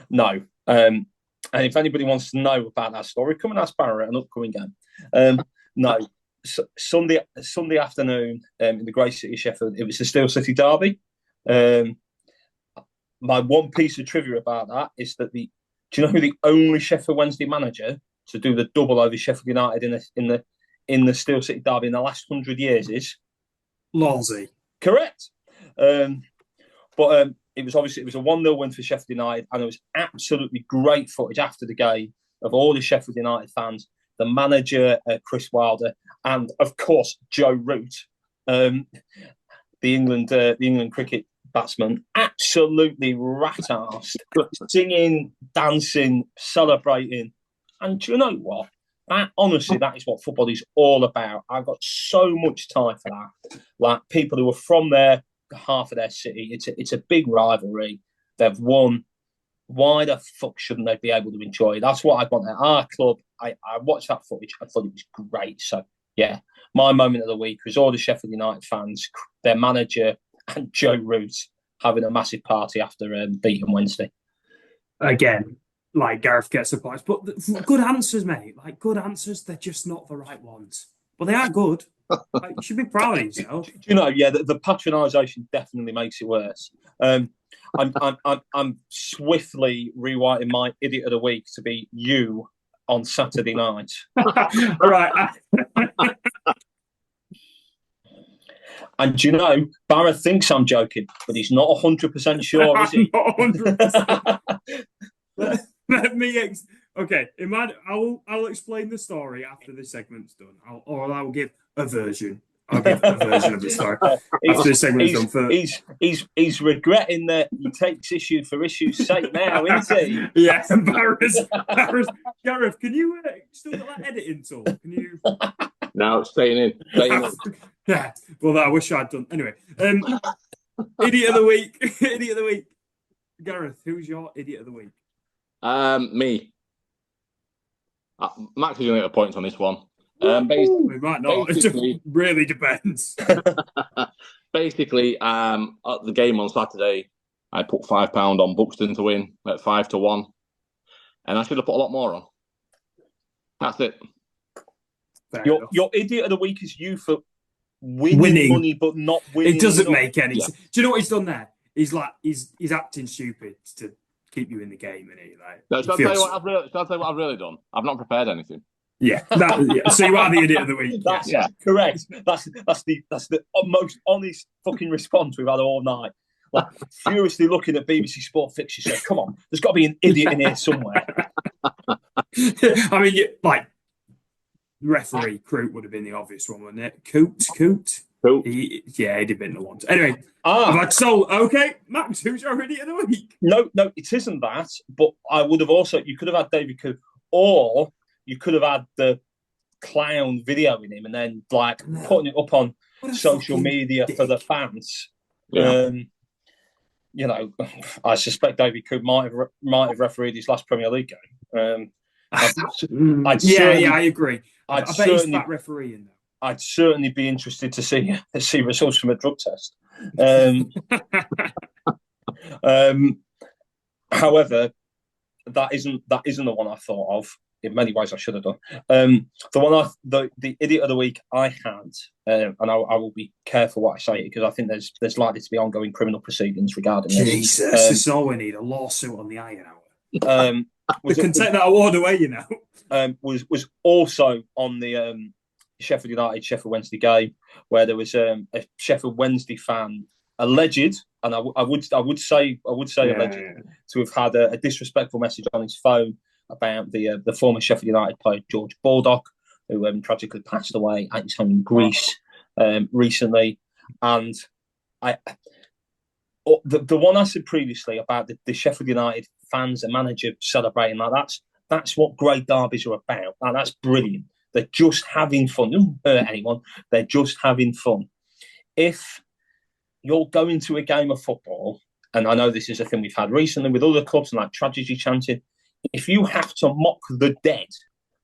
No. And if anybody wants to know about that story, come and ask Barry at an upcoming game. No. Sunday afternoon in the great city of Sheffield, it was the Steel City derby. My one piece of trivia about that is that do you know who the only Sheffield Wednesday manager to do the double over Sheffield United in the Steel City derby in the last 100 years is? Lawsy. Correct. But it was a 1-0 win for Sheffield United, and it was absolutely great footage after the game of all the Sheffield United fans, the manager, Chris Wilder, and of course Joe Root, the England cricket batsman, absolutely rat-arsed, singing, dancing, celebrating. And do you know what? That is what football is all about. I've got so much time for that. Like, people who are from there, half of their city, it's a big rivalry. They've won. Why the fuck shouldn't they be able to enjoy it? That's what I want at our club. I watched that footage. I thought it was great. So, yeah, my moment of the week was all the Sheffield United fans, their manager, and Joe Root having a massive party after beating Wednesday. Again, like, Gareth gets the points. But good answers, mate. Like, good answers, they're just not the right ones. But they are good. Like, you should be proud of yourself. You know, yeah, the patronisation definitely makes it worse. I'm swiftly rewriting my idiot of the week to be you on Saturday night. Right. And you know, Barra thinks I'm joking, but he's not 100% sure, is he? Not 100%. Let me. Okay, I'll explain the story after the segment's done, or I'll give a version. I'll give a version of the story after the segment's done. First. He's regretting that he takes issue for issue's sake now, isn't he? Yeah, embarrassed. Gareth, can you still got that editing tool? Can you? No, it's staying in. Yeah. Well, I wish I'd done. Anyway, idiot of the week. Idiot of the week. Gareth, who's your idiot of the week? Me. Max is going to get the points on this one. We might not. It really depends. Basically, at the game on Saturday, I put £5 on Buxton to win at 5-1, and I should have put a lot more on. That's it. Your idiot of the week is you for winning money but not winning. It doesn't make any sense. Do you know what he's done there? He's acting stupid to keep you in the game, and Shall I tell you what I've really done? I've not prepared anything. Yeah, so you are the idiot of the week. That's correct. That's the most honest fucking response we've had all night. Like, furiously looking at BBC Sport fixtures, saying, "Come on, there's got to be an idiot in here somewhere." I mean, referee Croot would have been the obvious one, wouldn't it? Coot. He'd have been the one. Anyway, okay, Max, who's your idiot of the week? No, it isn't that. But I would have also. You could have had David Coot, or you could have had the clown videoing him and then putting it up on social media for the fans. Yeah. I suspect David Coot might have refereed his last Premier League game. I agree. I bet he's fat refereeing though. I'd certainly be interested to see results from a drug test. However, that isn't the one I thought of. In many ways, I should have done. The idiot of the week I had, and I will be careful what I say because I think there's likely to be ongoing criminal proceedings regarding this. Jesus, this is all we need, a lawsuit on the Iron Hour. We can take that award away, you know. Was also on the Sheffield United Sheffield Wednesday game, where there was a Sheffield Wednesday fan alleged, and I would say alleged to have had a disrespectful message on his phone about the former Sheffield United player George Baldock, who tragically passed away at his home in Greece recently. And the one I said previously about the Sheffield United fans and manager celebrating, that's what great derbies are about. That's brilliant. They're just having fun. It doesn't hurt anyone. They're just having fun. If you're going to a game of football, and I know this is a thing we've had recently with other clubs and like tragedy chanting, if you have to mock the dead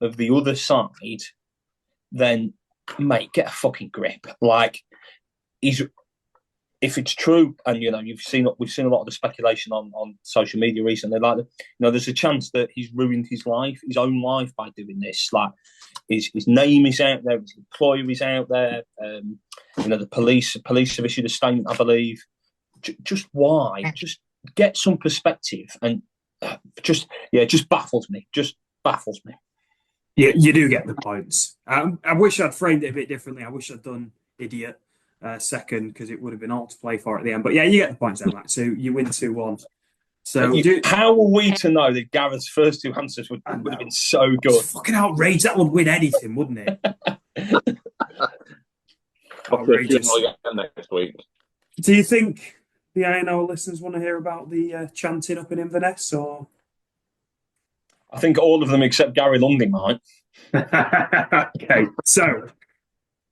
of the other side, then mate, get a fucking grip. Like, if it's true, and we've seen a lot of the speculation on social media recently, like there's a chance that he's ruined his own life by doing this. Like, his name is out there, his employer is out there. The police have issued a statement, I believe. Just why? Just get some perspective, and just baffles me. Just baffles me. Yeah, you do get the points. I wish I'd framed it a bit differently. I wish I'd done idiot second, because it would have been all to play for at the end. But yeah, you get the points there, Max. So you win 2-1. So how are we to know that Gareth's first two answers would have been so good? It's fucking outrageous. That would win anything, wouldn't it? Outrageous. Next week. Do you think the INO listeners want to hear about the chanting up in Inverness, or? I think all of them except Gary Lunding might. Okay, so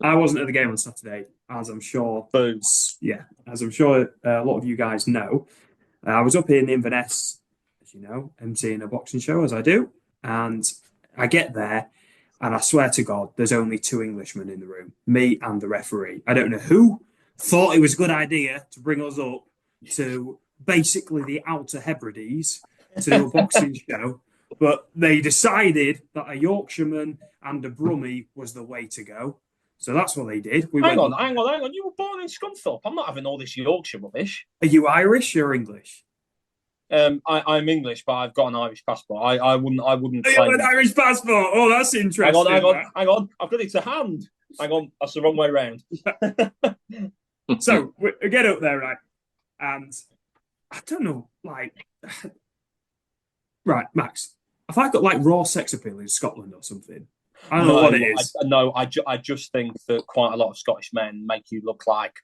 I wasn't at the game on Saturday, as I'm sure. As I'm sure a lot of you guys know. I was up in Inverness, as you know, emceeing a boxing show, as I do, and I get there, and I swear to God, there's only 2 Englishmen in the room, me and the referee. I don't know who thought it was a good idea to bring us up to basically the Outer Hebrides to do a boxing show, but they decided that a Yorkshireman and a Brummie was the way to go. So that's what they did. Hang on. You were born in Scunthorpe. I'm not having all this Yorkshire rubbish. Are you Irish or English? I'm English, but I've got an Irish passport. I wouldn't claim. You have an Irish passport? Oh, that's interesting. Hang on. I've got it to hand. Hang on. That's the wrong way round. So we get up there, right? And I don't know, like... Right, Max, have I got like raw sex appeal in Scotland or something? I don't know what it is. I just think that quite a lot of Scottish men make you look like,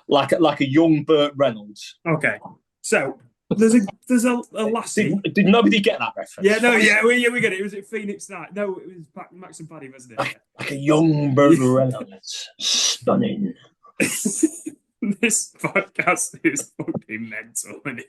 like a young Burt Reynolds. Okay, so there's a lassie. Did nobody get that reference? We get it. Was it Phoenix Night? No, it was Max and Paddy, wasn't it? Like a young Burt Reynolds. Stunning. This podcast is fucking mental, isn't it?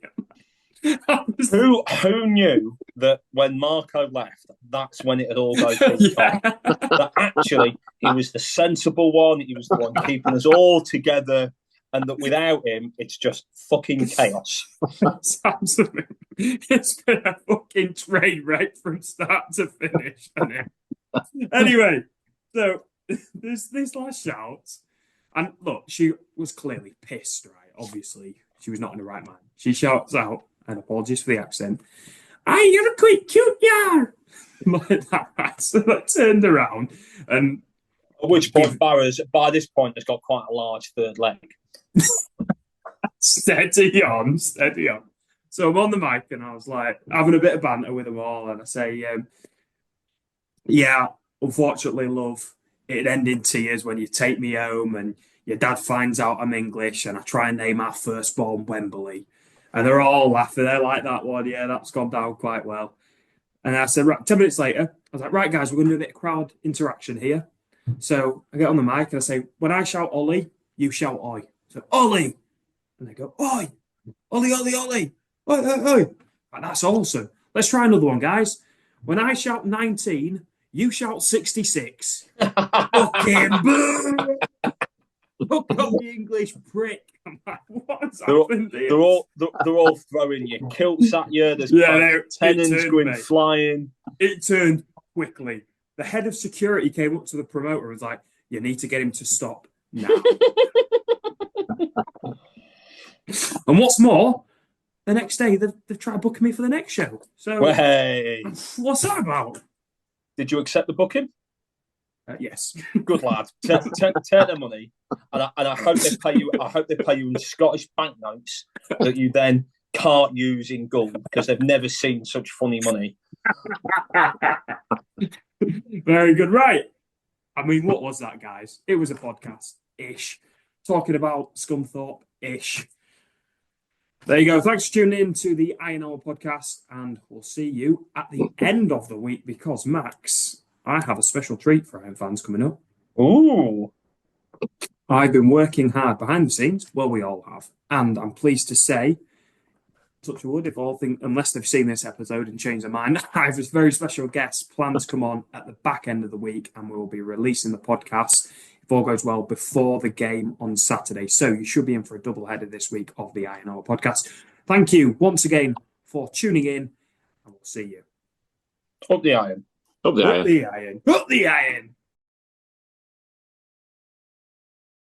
Who knew that when Marco left, that's when it had all gone through the top? That actually he was the sensible one, he was the one keeping us all together, and that without him, it's just fucking chaos. That's absolutely. It's been a fucking train wreck from start to finish, hasn't it? Anyway, so this last shout, and look, she was clearly pissed, right? Obviously, she was not in the right mind. She shouts out, and apologies for the accent, "Aye, you're a quite cute yar." Like that. So I turned around, and at which point Barrows, by this point, has got quite a large third leg. Steady on. So I'm on the mic, and I was like having a bit of banter with them all, and I say, "Yeah, unfortunately, love, it'd end in tears when you take me home, and your dad finds out I'm English, and I try and name our firstborn Wembley." And they're all laughing. They're like, "That one, yeah, that's gone down quite well." And I said, right, 10 minutes later, I was like, "Right, guys, we're going to do a bit of crowd interaction here." So I get on the mic and I say, "When I shout Ollie, you shout Oi." So, "Ollie." And they go, "Oi, Ollie, Ollie, Ollie. Oi, oi, oi." Like, that's awesome. Let's try another one, guys. When I shout 19, you shout 66. Okay, boom. Look at the English prick. I'm like, what's happened here? They're all throwing your kilts at you. There's tenons going flying. It turned quickly. The head of security came up to the promoter and was like, "You need to get him to stop now." And what's more, the next day they've tried booking me for the next show. So Well, hey, what's that about? did you accept the booking? Yes. Good lad. Take the money, and I hope they pay you. I hope they pay you in Scottish banknotes that you then can't use in Gull because they've never seen such funny money. Very good. Right. I mean, what was that, guys? It was a podcast-ish. Talking about Scunthorpe-ish. There you go. Thanks for tuning in to the Iron Hour podcast, and we'll see you at the end of the week because, Max, I have a special treat for Iron fans coming up. Ooh. I've been working hard behind the scenes. Well, we all have. And I'm pleased to say, touch wood, unless they've seen this episode and changed their mind, I have a very special guest planned to come on at the back end of the week, and we will be releasing the podcast, if all goes well, before the game on Saturday. So you should be in for a double header this week of the Iron Hour podcast. Thank you once again for tuning in, and we'll see you. Up the iron. Up the iron. Up the iron. Up the iron.